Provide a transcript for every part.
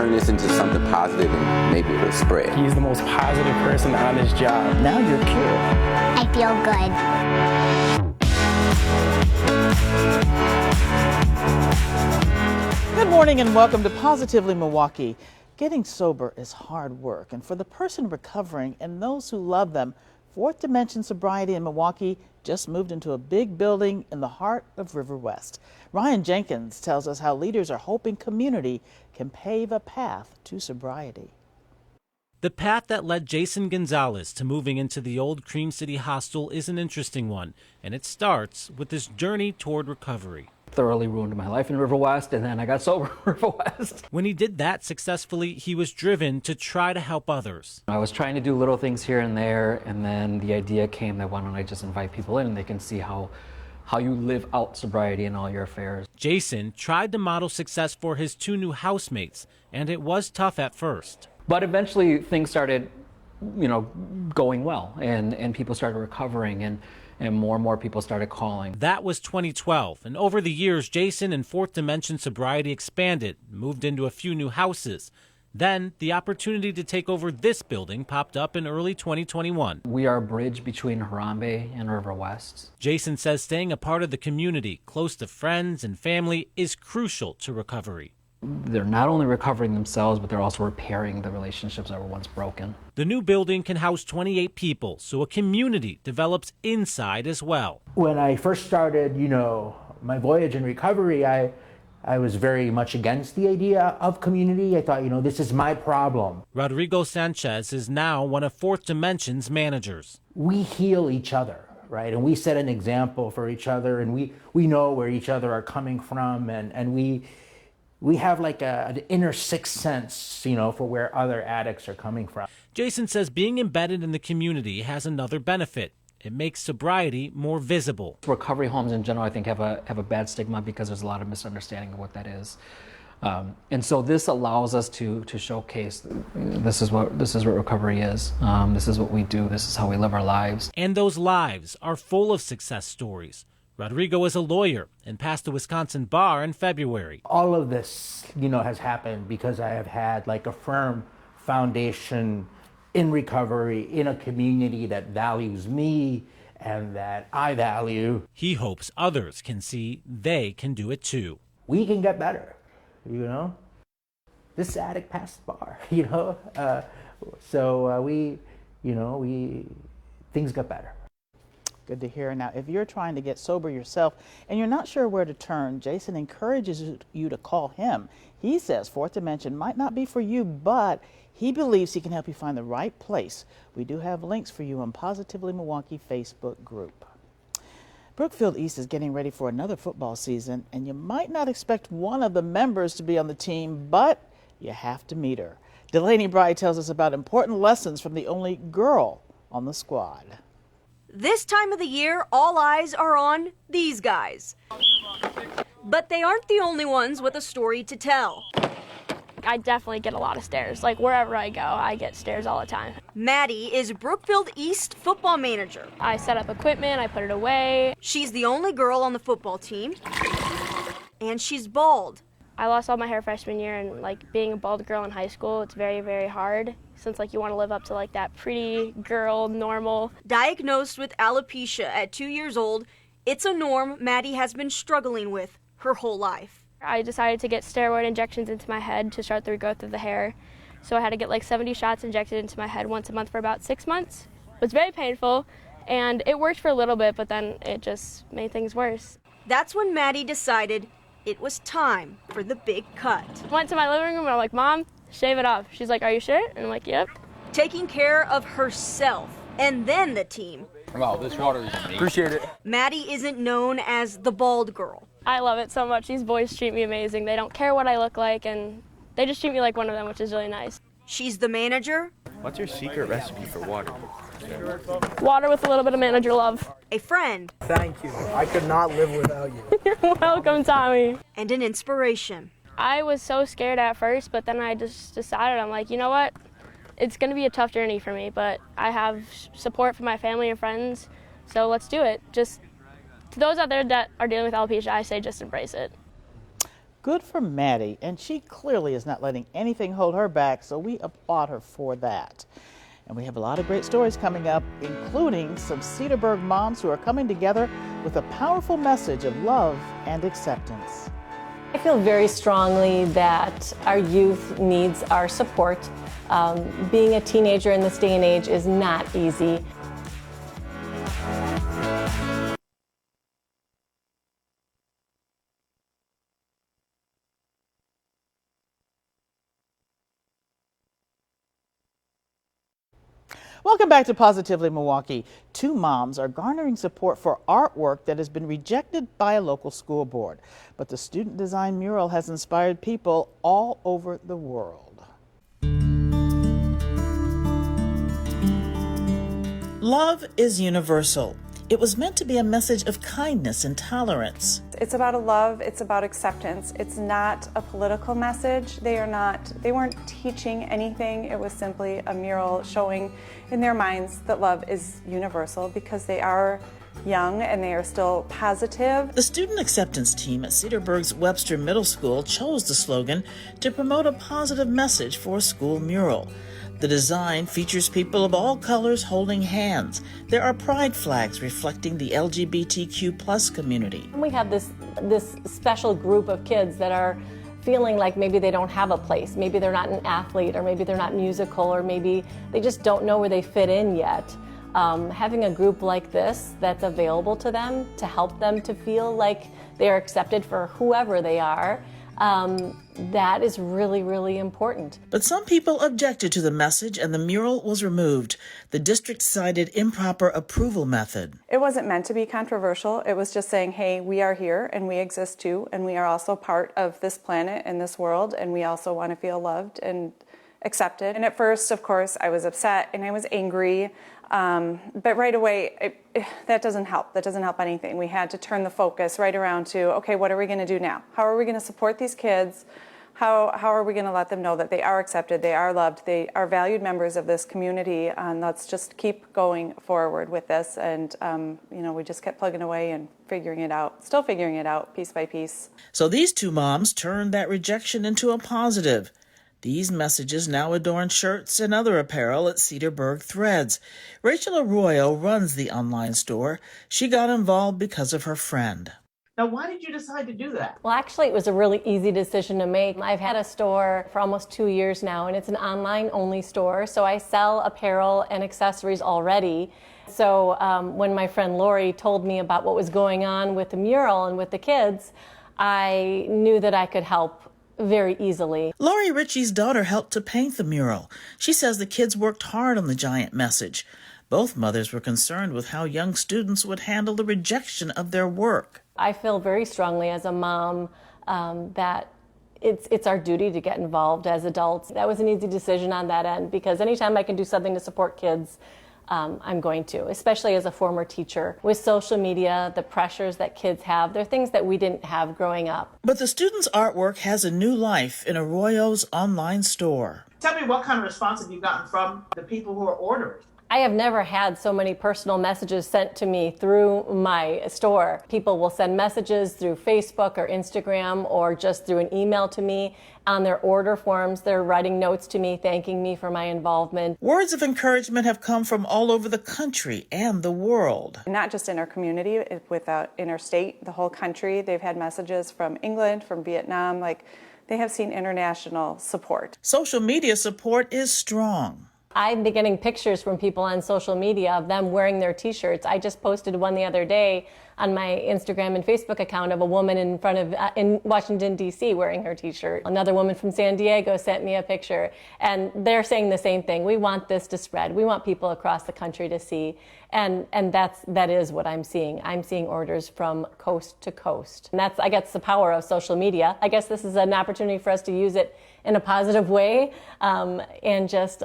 turn this into something positive and maybe it'll spread. He's the most positive person on his job. Now you're cured. I feel good. Good morning and welcome to Positively Milwaukee. Getting sober is hard work, and for the person recovering and those who love them, Fourth Dimension Sobriety in Milwaukee just moved into a big building in the heart of River West. Ryan Jenkins tells us how leaders are hoping community can pave a path to sobriety. The path that led Jason Gonzalez to moving into the old Cream City hostel is an interesting one, and it starts with this journey toward recovery. Thoroughly ruined my life in River West, and then I got sober in River West. When he did that successfully, he was driven to try to help others. I was trying to do little things here and there, and then the idea came that why don't I just invite people in and they can see how you live out sobriety in all your affairs. Jason tried to model success for his two new housemates, and it was tough at first. But eventually things started, going well, and people started recovering, and more and more people started calling. That was 2012, and over the years, Jason and Fourth Dimension Sobriety expanded, moved into a few new houses. Then, the opportunity to take over this building popped up in early 2021. We are a bridge between Harambe and River West. Jason says staying a part of the community, close to friends and family, is crucial to recovery. They're not only recovering themselves, but they're also repairing the relationships that were once broken. The new building can house 28 people, so a community develops inside as well. When I first started, my voyage in recovery, I was very much against the idea of community. I thought, this is my problem. Rodrigo Sanchez is now one of Fourth Dimension's managers. We heal each other, right? And we set an example for each other, and we know where each other are coming from, and we have like an inner sixth sense, for where other addicts are coming from. Jason says being embedded in the community has another benefit. It makes sobriety more visible. Recovery homes in general, I think, have a bad stigma because there's a lot of misunderstanding of what that is. And so this allows us to showcase this is what recovery is. This is what we do. This is how we live our lives. And those lives are full of success stories. Rodrigo is a lawyer and passed a Wisconsin bar in February. All of this, has happened because I have had like a firm foundation in recovery, in a community that values me and that I value. He hopes others can see they can do it too. We can get better, This addict passed the bar, things got better. Good to hear. Now, if you're trying to get sober yourself and you're not sure where to turn, Jason encourages you to call him. He says Fourth Dimension might not be for you, but he believes he can help you find the right place. We do have links for you on Positively Milwaukee Facebook group. Brookfield East is getting ready for another football season, and you might not expect one of the members to be on the team, but you have to meet her. Delaney Bride tells us about important lessons from the only girl on the squad. This time of the year, all eyes are on these guys. But they aren't the only ones with a story to tell. I definitely get a lot of stares. Like wherever I go, I get stares all the time. Maddie is Brookfield East football manager. I set up equipment, I put it away. She's the only girl on the football team, and she's bald. I lost all my hair freshman year, and being a bald girl in high school, it's very, very hard since you want to live up to that pretty girl normal. Diagnosed with alopecia at 2 years old, it's a norm Maddie has been struggling with her whole life. I decided to get steroid injections into my head to start the regrowth of the hair. So I had to get 70 shots injected into my head once a month for about 6 months. It was very painful, and it worked for a little bit, but then it just made things worse. That's when Maddie decided it was time for the big cut. Went to my living room and I'm like, Mom, shave it off. She's like, are you sure? And I'm like, yep. Taking care of herself and then the team. Wow, this water is amazing. Appreciate it. Maddie isn't known as the bald girl. I love it so much. These boys treat me amazing. They don't care what I look like, and they just treat me like one of them, which is really nice. She's the manager. What's your secret recipe for water? Water with a little bit of manager love. A friend. Thank you. I could not live without you. You're welcome, Tommy. And an inspiration. I was so scared at first, but then I just decided, I'm like, you know what? It's going to be a tough journey for me, but I have support from my family and friends, so let's do it. Just to those out there that are dealing with alopecia, I say just embrace it. Good for Maddie, and she clearly is not letting anything hold her back, so we applaud her for that. And we have a lot of great stories coming up, including some Cedarburg moms who are coming together with a powerful message of love and acceptance. I feel very strongly that our youth needs our support. Being a teenager in this day and age is not easy. Welcome back to Positively Milwaukee. Two moms are garnering support for artwork that has been rejected by a local school board. But the student design mural has inspired people all over the world. Love is universal. It was meant to be a message of kindness and tolerance. It's about a love, it's about acceptance. It's not a political message. They weren't teaching anything. It was simply a mural showing in their minds that love is universal because they are young and they are still positive. The student acceptance team at Cedarburg's Webster Middle School chose the slogan to promote a positive message for a school mural. The design features people of all colors holding hands. There are pride flags reflecting the LGBTQ+ community. And we have this special group of kids that are feeling like maybe they don't have a place. Maybe they're not an athlete, or maybe they're not musical, or maybe they just don't know where they fit in yet. Having a group like this that's available to them to help them to feel like they're accepted for whoever they are, that is really, really important. But some people objected to the message and the mural was removed. The district cited improper approval method. It wasn't meant to be controversial. It was just saying, hey, we are here and we exist too, and we are also part of this planet and this world, and we also want to feel loved and accepted. And at first, of course, I was upset and I was angry. But right away, that doesn't help. That doesn't help anything. We had to turn the focus right around to, okay, what are we going to do now? How are we going to support these kids? How are we going to let them know that they are accepted, they are loved, they are valued members of this community? And let's just keep going forward with this. And, we just kept plugging away and figuring it out, still figuring it out piece by piece. So these two moms turned that rejection into a positive. These messages now adorn shirts and other apparel at Cedarburg Threads. Rachel Arroyo runs the online store. She got involved because of her friend. Now, why did you decide to do that? Well, actually, it was a really easy decision to make. I've had a store for almost 2 years now, and it's an online-only store, so I sell apparel and accessories already. So when my friend Lori told me about what was going on with the mural and with the kids, I knew that I could help very easily. Lori Ritchie's daughter helped to paint the mural. She says the kids worked hard on the giant message. Both mothers were concerned with how young students would handle the rejection of their work. I feel very strongly as a mom that it's our duty to get involved as adults. That was an easy decision on that end, because anytime I can do something to support kids, I'm going to, especially as a former teacher. With social media, the pressures that kids have, they're things that we didn't have growing up. But the students' artwork has a new life in Arroyo's online store. Tell me, what kind of response have you gotten from the people who are ordering? I have never had so many personal messages sent to me through my store. People will send messages through Facebook or Instagram or just through an email to me. On their order forms, they're writing notes to me, thanking me for my involvement. Words of encouragement have come from all over the country and the world. Not just in our community, in our state, the whole country. They've had messages from England, from Vietnam, they have seen international support. Social media support is strong. I've been getting pictures from people on social media of them wearing their t-shirts. I just posted one the other day on my Instagram and Facebook account of a woman in Washington, D.C. wearing her t-shirt. Another woman from San Diego sent me a picture, and they're saying the same thing. We want this to spread. We want people across the country to see, and that is what I'm seeing. I'm seeing orders from coast to coast. And I guess, the power of social media. I guess this is an opportunity for us to use it in a positive way, and just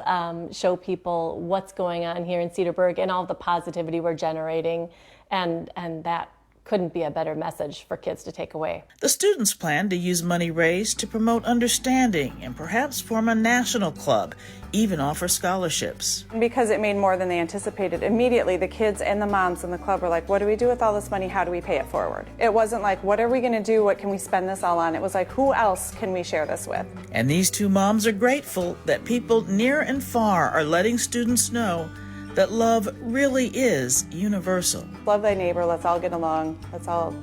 show people what's going on here in Cedarburg and all the positivity we're generating, and that couldn't be a better message for kids to take away. The students plan to use money raised to promote understanding and perhaps form a national club, even offer scholarships. Because it made more than they anticipated, immediately the kids and the moms in the club were like, what do we do with all this money? How do we pay it forward? It wasn't like, what are we going to do? What can we spend this all on? It was like, who else can we share this with? And these two moms are grateful that people near and far are letting students know that love really is universal. Love thy neighbor, let's all get along, let's all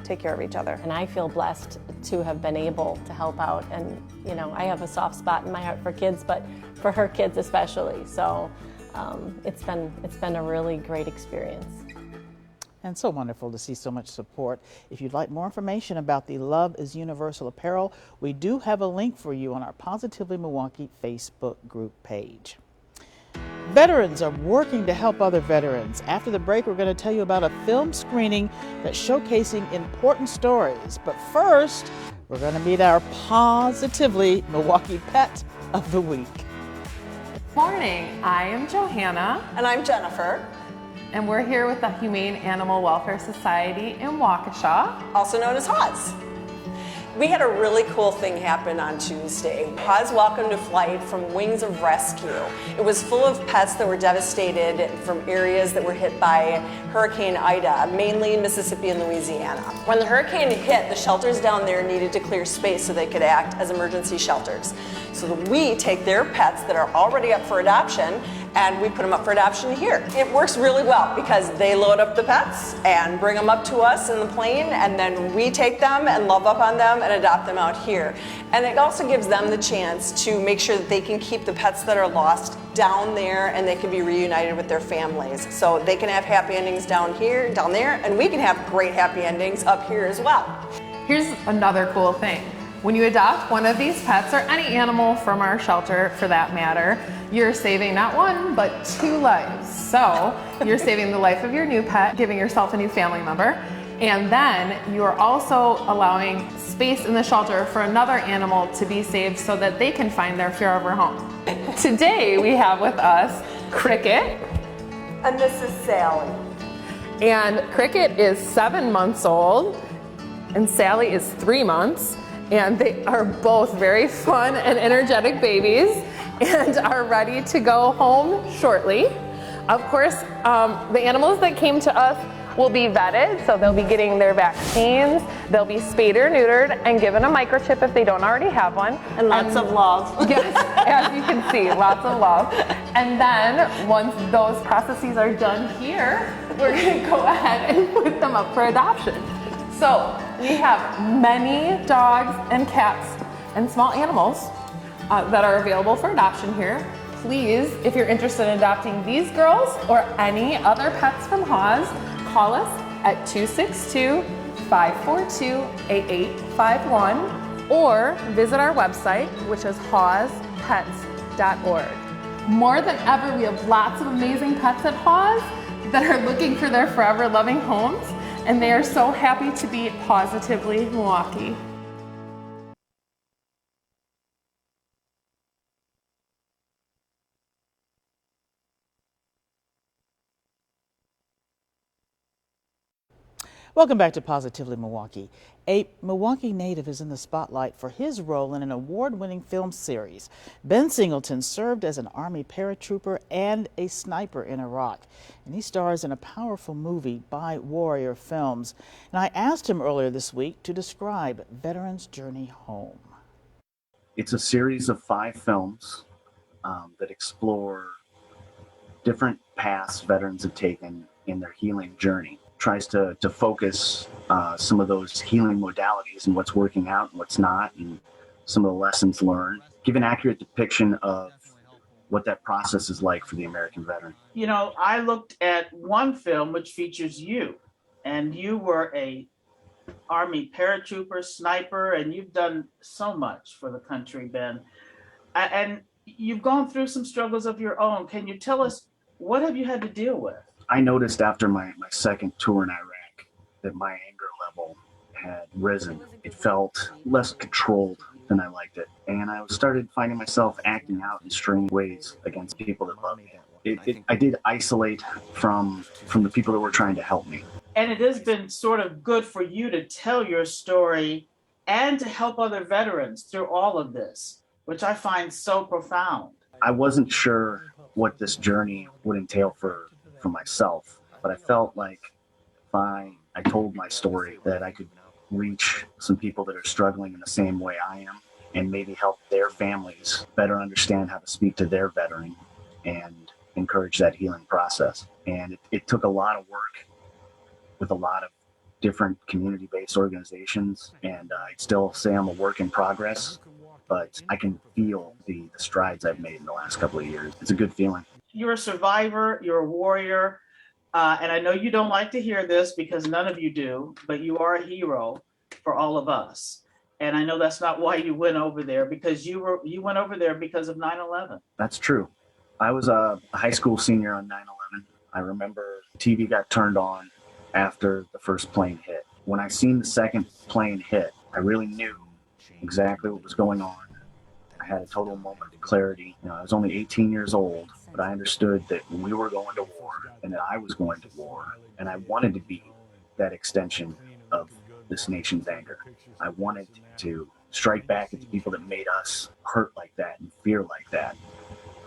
take care of each other. And I feel blessed to have been able to help out. And, you know, I have a soft spot in my heart for kids, but for her kids especially. So it's been a really great experience. And so wonderful to see so much support. If you'd like more information about the Love is Universal apparel, we do have a link for you on our Positively Milwaukee Facebook group page. Veterans are working to help other veterans. After the break, we're going to tell you about a film screening that's showcasing important stories. But first, we're going to meet our Positively Milwaukee Pet of the Week. Morning, I am Johanna. And I'm Jennifer. And we're here with the Humane Animal Welfare Society in Waukesha, also known as Haws. We had a really cool thing happen on Tuesday. Haws welcomed a flight from Wings of Rescue. It was full of pets that were devastated from areas that were hit by Hurricane Ida, mainly in Mississippi and Louisiana. When the hurricane hit, the shelters down there needed to clear space so they could act as emergency shelters. So we take their pets that are already up for adoption and we put them up for adoption here. It works really well because they load up the pets and bring them up to us in the plane, and then we take them and love up on them and adopt them out here. And it also gives them the chance to make sure that they can keep the pets that are lost down there and they can be reunited with their families. So they can have happy endings down here, down there, and we can have great happy endings up here as well. Here's another cool thing. When you adopt one of these pets, or any animal from our shelter for that matter, you're saving not one, but 2 lives. So you're saving the life of your new pet, giving yourself a new family member, and then you are also allowing space in the shelter for another animal to be saved so that they can find their forever home. Today we have with us Cricket. And this is Sally. And Cricket is 7 months old, and Sally is 3 months. And they are both very fun and energetic babies and are ready to go home shortly. Of course, the animals that came to us will be vetted, so they'll be getting their vaccines, they'll be spayed or neutered and given a microchip if they don't already have one. And lots of love. Yes, as you can see, lots of love. And then once those processes are done here, we're gonna go ahead and put them up for adoption. So we have many dogs and cats and small animals that are available for adoption here. Please, if you're interested in adopting these girls or any other pets from Haws, call us at 262-542-8851 or visit our website, which is hawspets.org. More than ever, we have lots of amazing pets at Haws that are looking for their forever loving homes, and they are so happy to be Positively Milwaukee. Welcome back to Positively Milwaukee. A Milwaukee native is in the spotlight for his role in an award-winning film series. Ben Singleton served as an Army paratrooper and a sniper in Iraq, and he stars in a powerful movie by Warrior Films. And I asked him earlier this week to describe Veterans' Journey Home. It's a series of 5 films that explore different paths veterans have taken in their healing journey. Tries to focus some of those healing modalities and what's working out and what's not, and some of the lessons learned. Give an accurate depiction of what that process is like for the American veteran. You know, I looked at one film which features you, and you were a Army paratrooper, sniper, and you've done so much for the country, Ben. And you've gone through some struggles of your own. Can you tell us, what have you had to deal with? I noticed after my second tour in Iraq that my anger level had risen. It felt less controlled than I liked it. And I started finding myself acting out in strange ways against people that loved me. I did isolate from the people that were trying to help me. And it has been sort of good for you to tell your story and to help other veterans through all of this, which I find so profound. I wasn't sure what this journey would entail for myself, but I felt like if I told my story that I could reach some people that are struggling in the same way I am and maybe help their families better understand how to speak to their veteran and encourage that healing process. And it took a lot of work with a lot of different community-based organizations, and I'd still say I'm a work in progress, but I can feel the strides I've made in the last couple of years. It's a good feeling. You're a survivor, you're a warrior, and I know you don't like to hear this because none of you do, but you are a hero for all of us. And I know that's not why you went over there, because you went over there because of 9/11. That's true. I was a high school senior on 9/11. I remember TV got turned on after the first plane hit. When I seen the second plane hit, I really knew exactly what was going on. I had a total moment of clarity. I was only 18 years old, but I understood that we were going to war and that I was going to war. And I wanted to be that extension of this nation's anger. I wanted to strike back at the people that made us hurt like that and fear like that.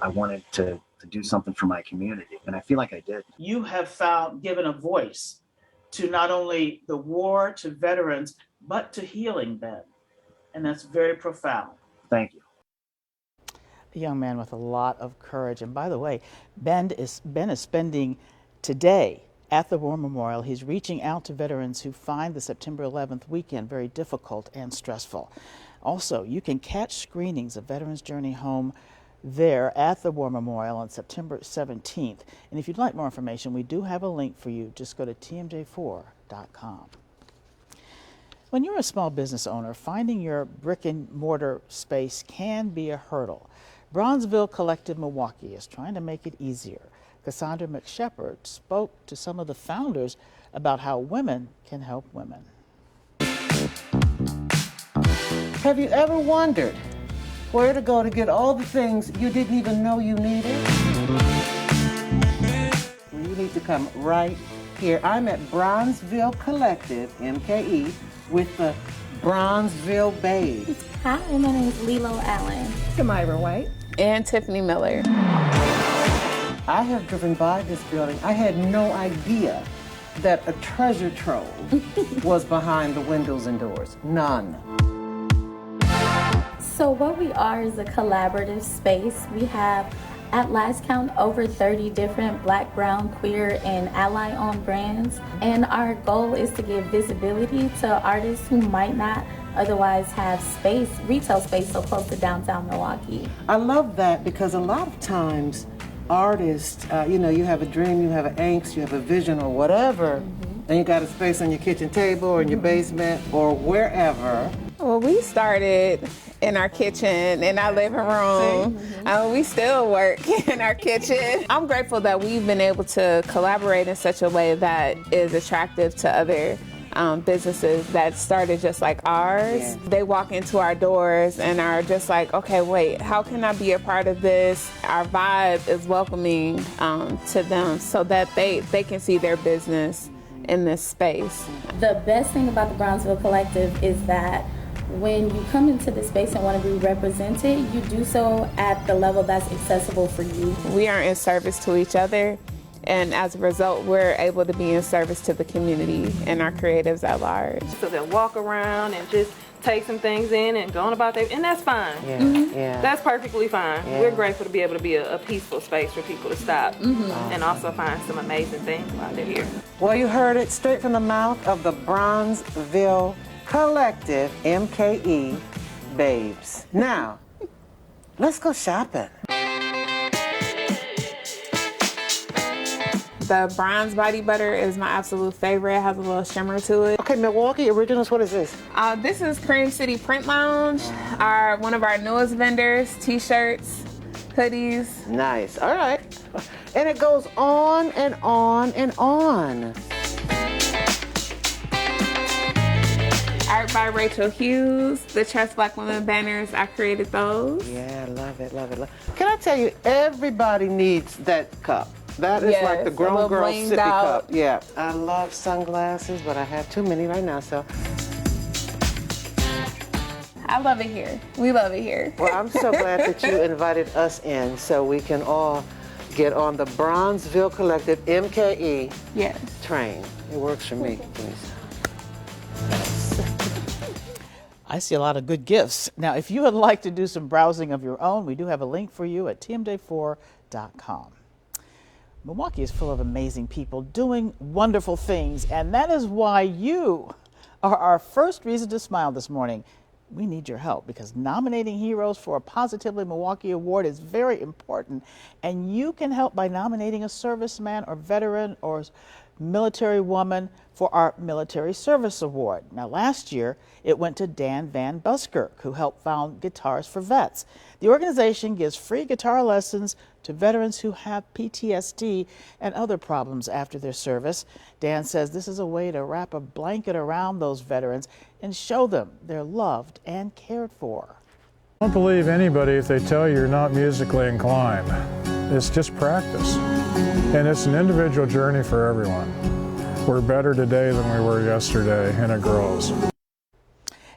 I wanted to do something for my community, and I feel like I did. You have given a voice to not only the war, to veterans, but to healing, Ben. And that's very profound. Thank you. A young man with a lot of courage. And by the way, Ben is spending today at the War Memorial. He's reaching out to veterans who find the September 11th weekend very difficult and stressful. Also, you can catch screenings of Veterans Journey Home there at the War Memorial on September 17th. And if you'd like more information, we do have a link for you. Just go to tmj4.com. When you're a small business owner, finding your brick and mortar space can be a hurdle. Bronzeville Collective Milwaukee is trying to make it easier. Cassandra McShepard spoke to some of the founders about how women can help women. Have you ever wondered where to go to get all the things you didn't even know you needed? Well, you need to come right here. I'm at Bronzeville Collective, MKE, with the Bronzeville Babes. Hi, my name is Lilo Allen. Myra White. And Tiffany Miller. I have driven by this building. I had no idea that a treasure trove was behind the windows and doors. None. So what we are is a collaborative space. We have, at last count, over 30 different Black, brown, queer, and ally-owned brands. And our goal is to give visibility to artists who might not otherwise have space, retail space so close to downtown Milwaukee. I love that because a lot of times artists, you have a dream, you have an angst, you have a vision or whatever, and you got a space on your kitchen table or in your basement or wherever. Well, we started in our kitchen, in our living room. We still work in our kitchen. I'm grateful that we've been able to collaborate in such a way that is attractive to other businesses that started just like ours. Yeah. They walk into our doors and are just like, okay, wait, how can I be a part of this? Our vibe is welcoming to them so that they can see their business in this space. The best thing about the Bronzeville Collective is that when you come into the space and want to be represented, you do so at the level that's accessible for you. We are in service to each other, and as a result, we're able to be in service to the community and our creatives at large. So they'll walk around and just take some things in and go on about their, and that's fine. Yeah, yeah. That's perfectly fine. Yeah. We're grateful to be able to be a peaceful space for people to stop and also find some amazing things while they're here. Well, you heard it straight from the mouth of the Bronzeville Collective, MKE Babes. Now, let's go shopping. The bronze body butter is my absolute favorite. It has a little shimmer to it. Okay, Milwaukee Originals, what is this? This is Cream City Print Lounge, one of our newest vendors, t-shirts, hoodies. Nice, all right. And it goes on and on and on. Art by Rachel Hughes, the Trust Black Women banners, I created those. Yeah, love it, love it, love it. Can I tell you, everybody needs that cup. That is like the Yes, a grown little girl blinged sippy out. cup. Yeah. I love sunglasses, but I have too many right now, so. I love it here. We love it here. Well, I'm so glad that you invited us in so we can all get on the Bronzeville Collective MKE train. It works for me. I see a lot of good gifts. Now, if you would like to do some browsing of your own, we do have a link for you at tmj4.com. Milwaukee is full of amazing people doing wonderful things, and that is why you are our first reason to smile this morning. We need your help because nominating heroes for a Positively Milwaukee Award is very important, and you can help by nominating a serviceman or veteran or military woman for our Military Service Award. Now, last year, it went to Dan Van Buskirk, who helped found Guitars for Vets. The organization gives free guitar lessons to veterans who have PTSD and other problems after their service. Dan says this is a way to wrap a blanket around those veterans and show them they're loved and cared for. Don't believe anybody if they tell you you're not musically inclined. It's just practice. And it's an individual journey for everyone. We're better today than we were yesterday, and it grows.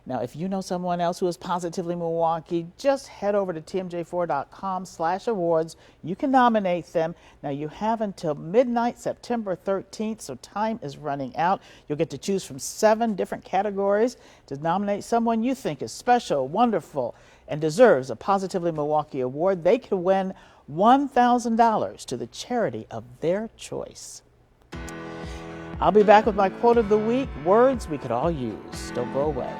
Now, if you know someone else who is Positively Milwaukee, just head over to tmj4.com/awards. You can nominate them. Now, you have until midnight, September 13th, so time is running out. You'll get to choose from 7 different categories to nominate someone you think is special, wonderful, and deserves a Positively Milwaukee Award. They could win $1,000 to the charity of their choice. I'll be back with my quote of the week, words we could all use. Don't go away.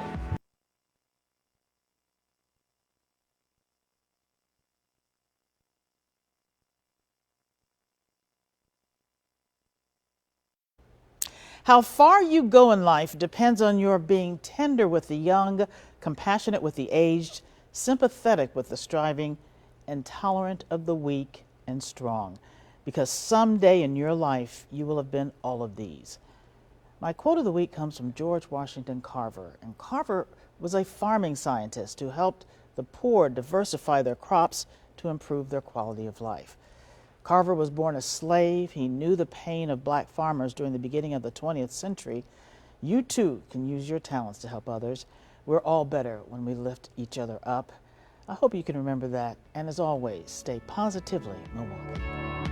How far you go in life depends on your being tender with the young, compassionate with the aged, sympathetic with the striving, and tolerant of the weak and strong. Because someday in your life, you will have been all of these. My quote of the week comes from George Washington Carver. And Carver was a farming scientist who helped the poor diversify their crops to improve their quality of life. Carver was born a slave. He knew the pain of black farmers during the beginning of the 20th century. You too can use your talents to help others. We're all better when we lift each other up. I hope you can remember that. And as always, stay positively Milwaukee.